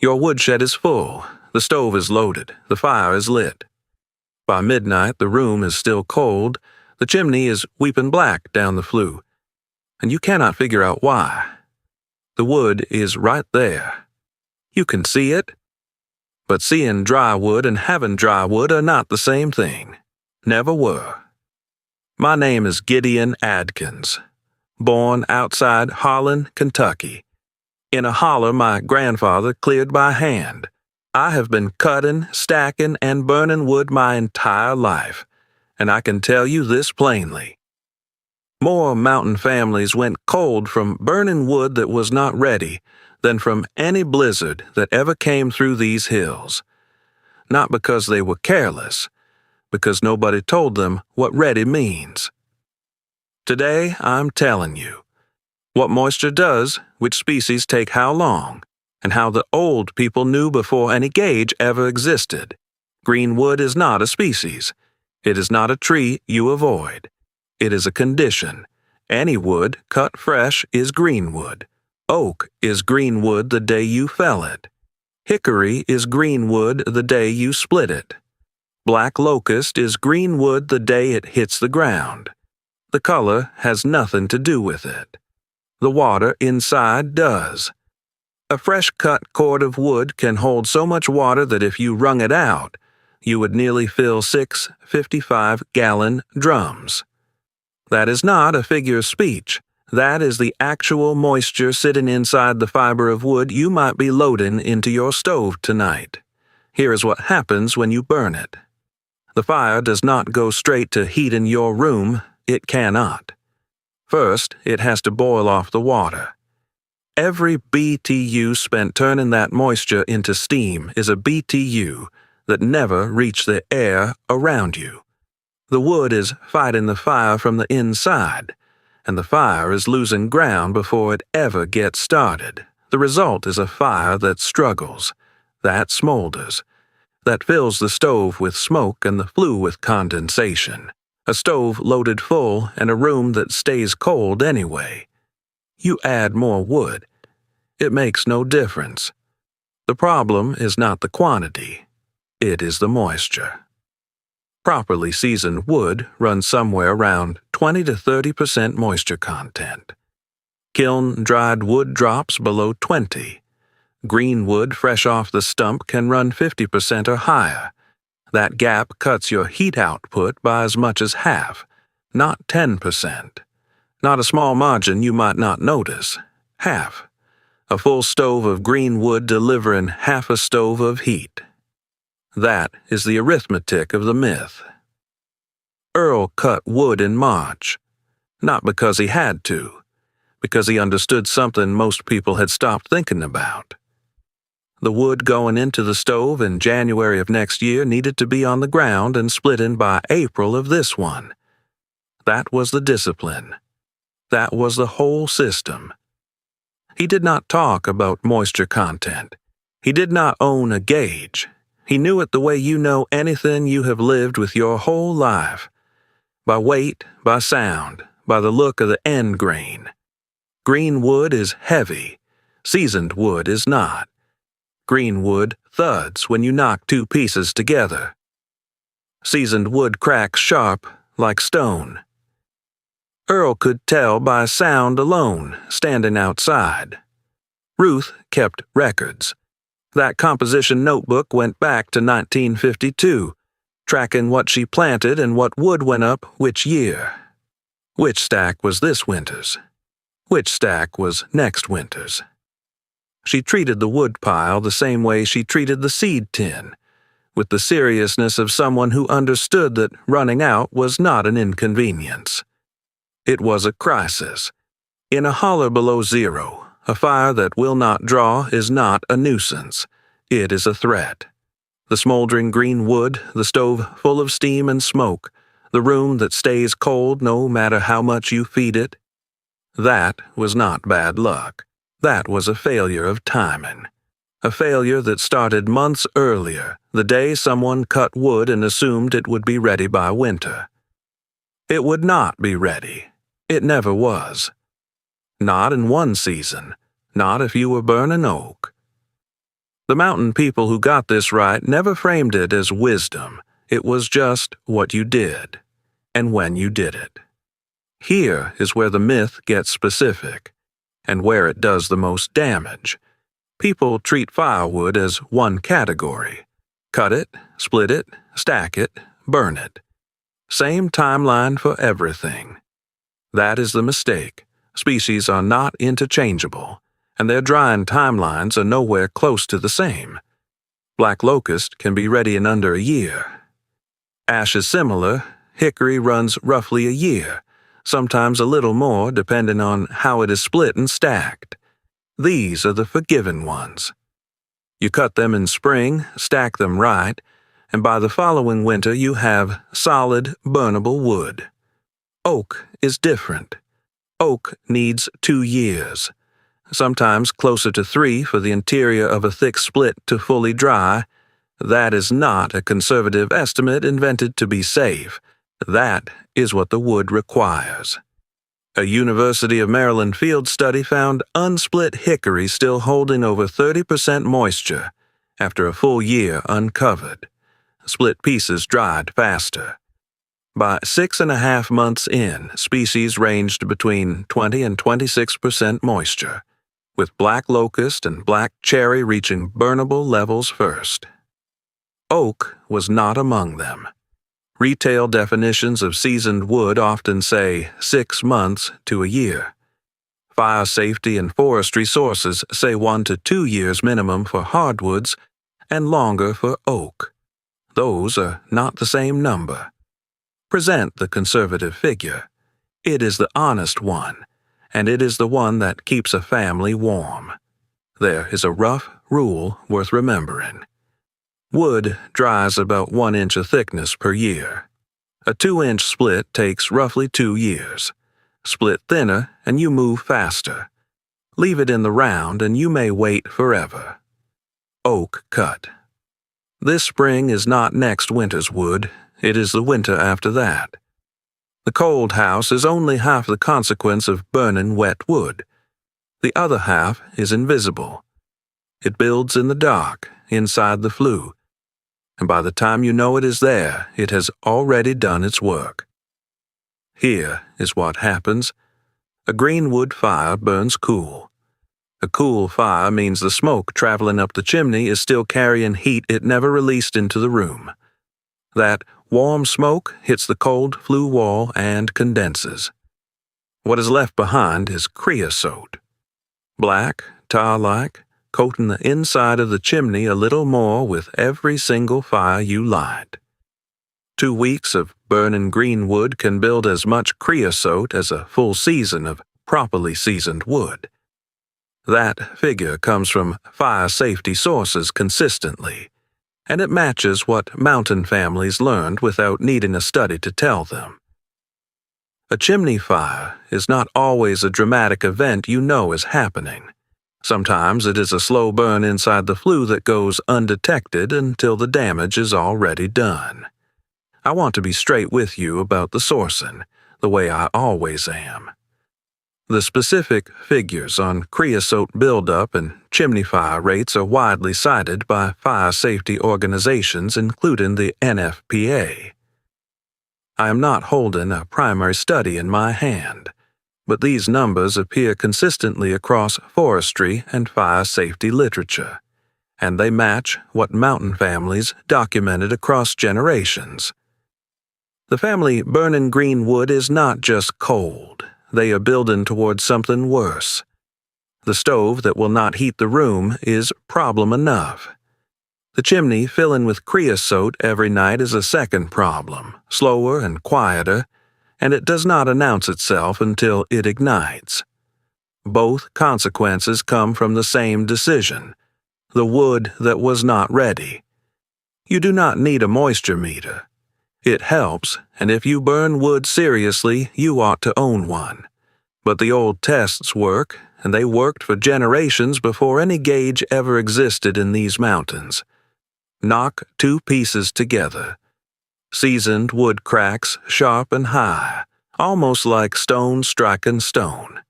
Your woodshed is full, the stove is loaded, the fire is lit. By midnight, the room is still cold, the chimney is weeping black down the flue, and you cannot figure out why. The wood is right there. You can see it, but seeing dry wood and having dry wood are not the same thing. Never were. My name is Gideon Adkins, born outside Harlan, Kentucky, in a holler my grandfather cleared by hand. I have been cutting, stacking, and burning wood my entire life, and I can tell you this plainly. More mountain families went cold from burning wood that was not ready than from any blizzard that ever came through these hills. Not because they were careless, because nobody told them what ready means. Today, I'm telling you what moisture does, which species take how long, and how the old people knew before any gauge ever existed. Green wood is not a species. It is not a tree you avoid. It is a condition. Any wood cut fresh is green wood. Oak is green wood the day you fell it. Hickory is green wood the day you split it. Black locust is green wood the day it hits the ground. The color has nothing to do with it. The water inside does. A fresh-cut cord of wood can hold so much water that if you wrung it out, you would nearly fill 6 55-gallon drums. That is not a figure of speech. That is the actual moisture sitting inside the fiber of wood you might be loading into your stove tonight. Here is what happens when you burn it. The fire does not go straight to heating your room. It cannot. First, it has to boil off the water. Every BTU spent turning that moisture into steam is a BTU that never reached the air around you. The wood is fighting the fire from the inside, and the fire is losing ground before it ever gets started. The result is a fire that struggles, that smolders, that fills the stove with smoke and the flue with condensation. A stove loaded full and a room that stays cold anyway. You add more wood. It makes no difference. The problem is not the quantity. It is the moisture. Properly seasoned wood runs somewhere around 20 to 30% moisture content. Kiln-dried wood drops below 20. Green wood fresh off the stump can run 50% or higher. That gap cuts your heat output by as much as half, not 10%. Not a small margin you might not notice. Half. A full stove of green wood delivering half a stove of heat. That is the arithmetic of the myth. Earl cut wood in March, not because he had to, because he understood something most people had stopped thinking about. The wood going into the stove in January of next year needed to be on the ground and splitting by April of this one. That was the discipline. That was the whole system. He did not talk about moisture content. He did not own a gauge. He knew it the way you know anything you have lived with your whole life. By weight, by sound, by the look of the end grain. Green wood is heavy. Seasoned wood is not. Green wood thuds when you knock two pieces together. Seasoned wood cracks sharp like stone. Earl could tell by sound alone, standing outside. Ruth kept records. That composition notebook went back to 1952, tracking what she planted and what wood went up which year. Which stack was this winter's? Which stack was next winter's? She treated the wood pile the same way she treated the seed tin, with the seriousness of someone who understood that running out was not an inconvenience. It was a crisis. In a holler below zero, a fire that will not draw is not a nuisance. It is a threat. The smoldering green wood, the stove full of steam and smoke, the room that stays cold no matter how much you feed it. That was not bad luck. That was a failure of timing. A failure that started months earlier, the day someone cut wood and assumed it would be ready by winter. It would not be ready. It never was. Not in one season. Not if you were burning oak. The mountain people who got this right never framed it as wisdom. It was just what you did, and when you did it. Here is where the myth gets specific, and where it does the most damage. People treat firewood as one category. Cut it, split it, stack it, burn it. Same timeline for everything. That is the mistake. Species are not interchangeable, and their drying timelines are nowhere close to the same. Black locust can be ready in under a year. Ash is similar. Hickory runs roughly a year, sometimes a little more depending on how it is split and stacked. These are the forgiven ones. You cut them in spring, stack them right, and by the following winter you have solid, burnable wood. Oak is different. Oak needs 2 years, sometimes closer to 3 for the interior of a thick split to fully dry. That is not a conservative estimate invented to be safe. That is what the wood requires. A University of Maryland field study found unsplit hickory still holding over 30% moisture after a full year uncovered. Split pieces dried faster. By 6.5 months in, species ranged between 20 and 26% moisture, with black locust and black cherry reaching burnable levels first. Oak was not among them. Retail definitions of seasoned wood often say 6 months to a year. Fire safety and forestry sources say 1 to 2 years minimum for hardwoods and longer for oak. Those are not the same number. Present the conservative figure. It is the honest one, and it is the one that keeps a family warm. There is a rough rule worth remembering. Wood dries about 1 inch of thickness per year. A 2-inch split takes roughly 2 years. Split thinner and you move faster. Leave it in the round and you may wait forever. Oak cut. This spring is not next winter's wood, it is the winter after that. The cold house is only half the consequence of burning wet wood. The other half is invisible. It builds in the dark, inside the flue, and by the time you know it is there, it has already done its work. Here is what happens. A green wood fire burns cool. A cool fire means the smoke traveling up the chimney is still carrying heat it never released into the room. That warm smoke hits the cold flue wall and condenses. What is left behind is creosote. Black, tar-like, coating the inside of the chimney a little more with every single fire you light. 2 weeks of burning green wood can build as much creosote as a full season of properly seasoned wood. That figure comes from fire safety sources consistently, and it matches what mountain families learned without needing a study to tell them. A chimney fire is not always a dramatic event you know is happening. Sometimes it is a slow burn inside the flue that goes undetected until the damage is already done. I want to be straight with you about the sourcing, the way I always am. The specific figures on creosote buildup and chimney fire rates are widely cited by fire safety organizations including the NFPA. I am not holding a primary study in my hand, but these numbers appear consistently across forestry and fire safety literature, and they match what mountain families documented across generations. The family burning green wood is not just cold, they are building towards something worse. The stove that will not heat the room is problem enough. The chimney filling with creosote every night is a second problem, slower and quieter, and it does not announce itself until it ignites. Both consequences come from the same decision, the wood that was not ready. You do not need a moisture meter. It helps, and if you burn wood seriously, you ought to own one. But the old tests work, and they worked for generations before any gauge ever existed in these mountains. Knock 2 pieces together. Seasoned wood cracks sharp and high, almost like stone striking stone.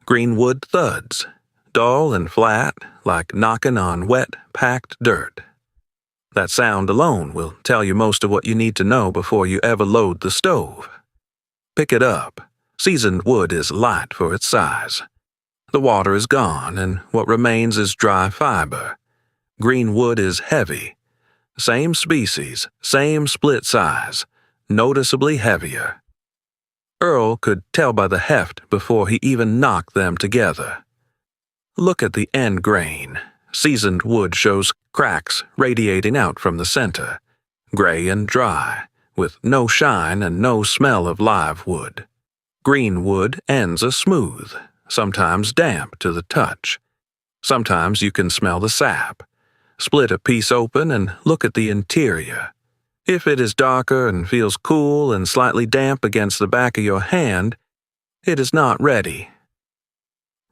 Green wood thuds. dull and flat, like knocking on wet, packed dirt. That sound alone will tell you most of what you need to know before you ever load the stove. Pick it up. Seasoned wood is light for its size. The water is gone, and what remains is dry fiber. Green wood is heavy. Same species, same split size, noticeably heavier. Earl could tell by the heft before he even knocked them together. Look at the end grain. Seasoned wood shows cracks radiating out from the center, gray and dry, with no shine and no smell of live wood. Green wood ends are smooth, sometimes damp to the touch. Sometimes you can smell the sap. Split a piece open and look at the interior. If it is darker and feels cool and slightly damp against the back of your hand, it is not ready.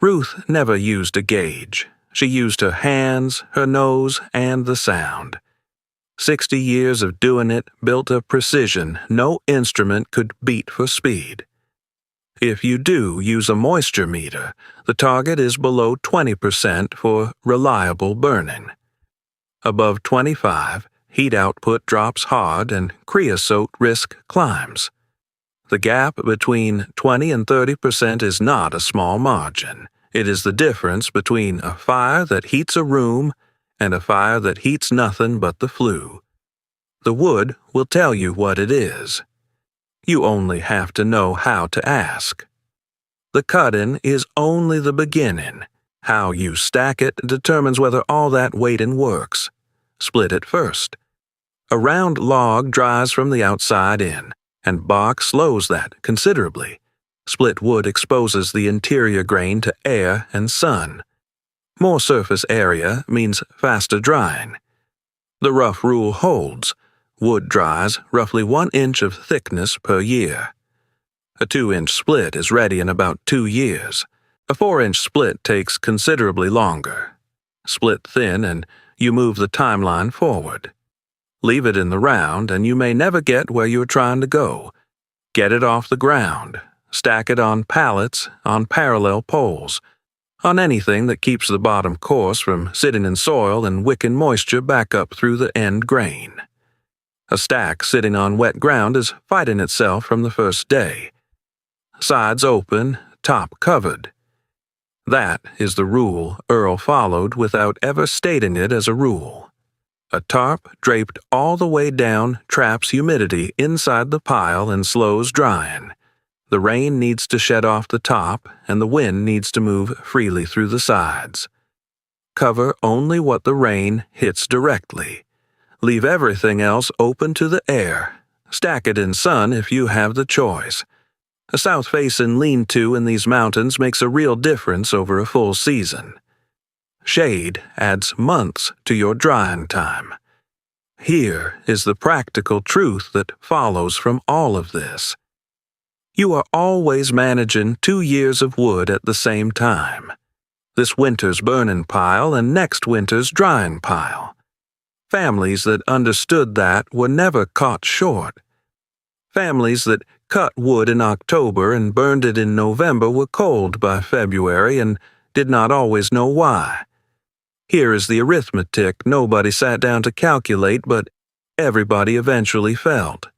Ruth never used a gauge. She used her hands, her nose, and the sound. 60 years of doing it built a precision no instrument could beat for speed. If you do use a moisture meter, the target is below 20% for reliable burning. Above 25, heat output drops hard and creosote risk climbs. The gap between 20 and 30% is not a small margin. It is the difference between a fire that heats a room and a fire that heats nothing but the flue. The wood will tell you what it is. You only have to know how to ask. The cutting is only the beginning. How you stack it determines whether all that weighting works. Split it first. A round log dries from the outside in, and bark slows that considerably. Split wood exposes the interior grain to air and sun. More surface area means faster drying. The rough rule holds. Wood dries roughly 1 inch of thickness per year. A 2-inch split is ready in about 2 years. A 4-inch split takes considerably longer. Split thin and you move the timeline forward. Leave it in the round and you may never get where you're trying to go. Get it off the ground. Stack it on pallets, on parallel poles, on anything that keeps the bottom course from sitting in soil and wicking moisture back up through the end grain. A stack sitting on wet ground is fighting itself from the first day. Sides open, top covered. That is the rule Earl followed without ever stating it as a rule. A tarp draped all the way down traps humidity inside the pile and slows drying. The rain needs to shed off the top and the wind needs to move freely through the sides. Cover only what the rain hits directly. Leave everything else open to the air. Stack it in sun if you have the choice. A south-facing lean-to in these mountains makes a real difference over a full season. Shade adds months to your drying time. Here is the practical truth that follows from all of this. You are always managing 2 years of wood at the same time. This winter's burning pile and next winter's drying pile. Families that understood that were never caught short. Families that cut wood in October and burned it in November were cold by February and did not always know why. Here is the arithmetic nobody sat down to calculate, but everybody eventually felt.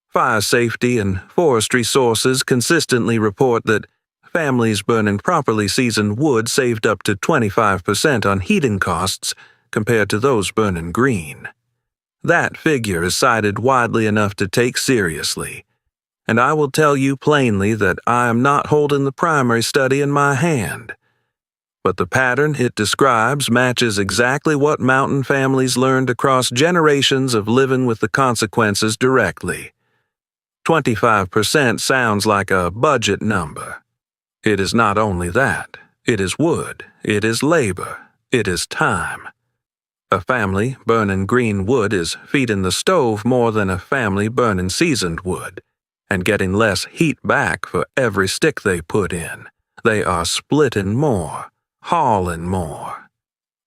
Fire safety and forestry sources consistently report that families burning properly seasoned wood saved up to 25% on heating costs compared to those burning green. That figure is cited widely enough to take seriously, and I will tell you plainly that I am not holding the primary study in my hand. But the pattern it describes matches exactly what mountain families learned across generations of living with the consequences directly. 25% sounds like a budget number. It is not only that. It is wood. It is labor. It is time. A family burning green wood is feeding the stove more than a family burning seasoned wood, and getting less heat back for every stick they put in. They are splitting more, hauling more.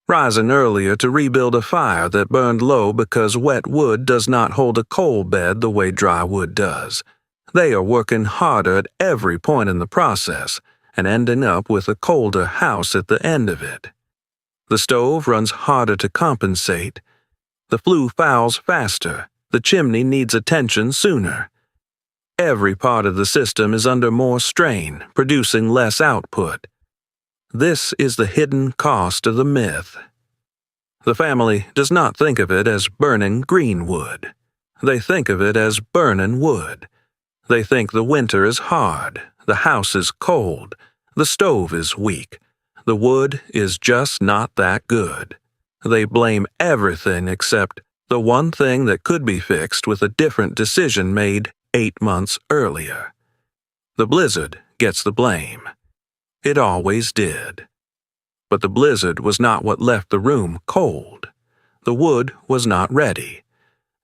Rising earlier to rebuild a fire that burned low because wet wood does not hold a coal bed the way dry wood does. They are working harder at every point in the process, and ending up with a colder house at the end of it. The stove runs harder to compensate. The flue fouls faster. The chimney needs attention sooner. Every part of the system is under more strain, producing less output. This is the hidden cost of the myth. The family does not think of it as burning green wood. They think of it as burning wood. They think the winter is hard, the house is cold, the stove is weak, the wood is just not that good. They blame everything except the one thing that could be fixed with a different decision made 8 months earlier. The blizzard gets the blame. It always did. But the blizzard was not what left the room cold. The wood was not ready.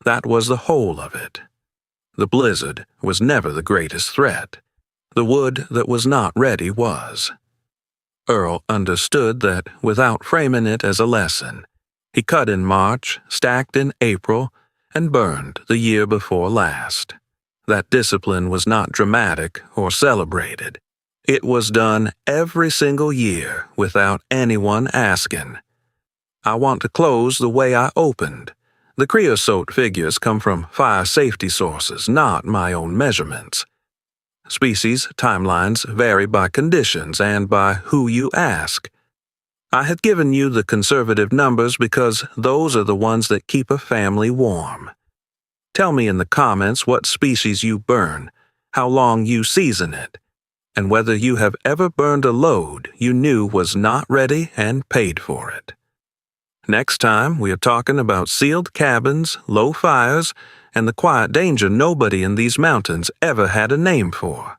That was the whole of it. The blizzard was never the greatest threat. The wood that was not ready was. Earl understood that without framing it as a lesson. He cut in March, stacked in April, and burned the year before last. That discipline was not dramatic or celebrated. It was done every single year without anyone asking. I want to close the way I opened. The creosote figures come from fire safety sources, not my own measurements. Species timelines vary by conditions and by who you ask. I had given you the conservative numbers because those are the ones that keep a family warm. Tell me in the comments what species you burn, how long you season it, and whether you have ever burned a load you knew was not ready and paid for it. Next time, we are talking about sealed cabins, low fires, and the quiet danger nobody in these mountains ever had a name for.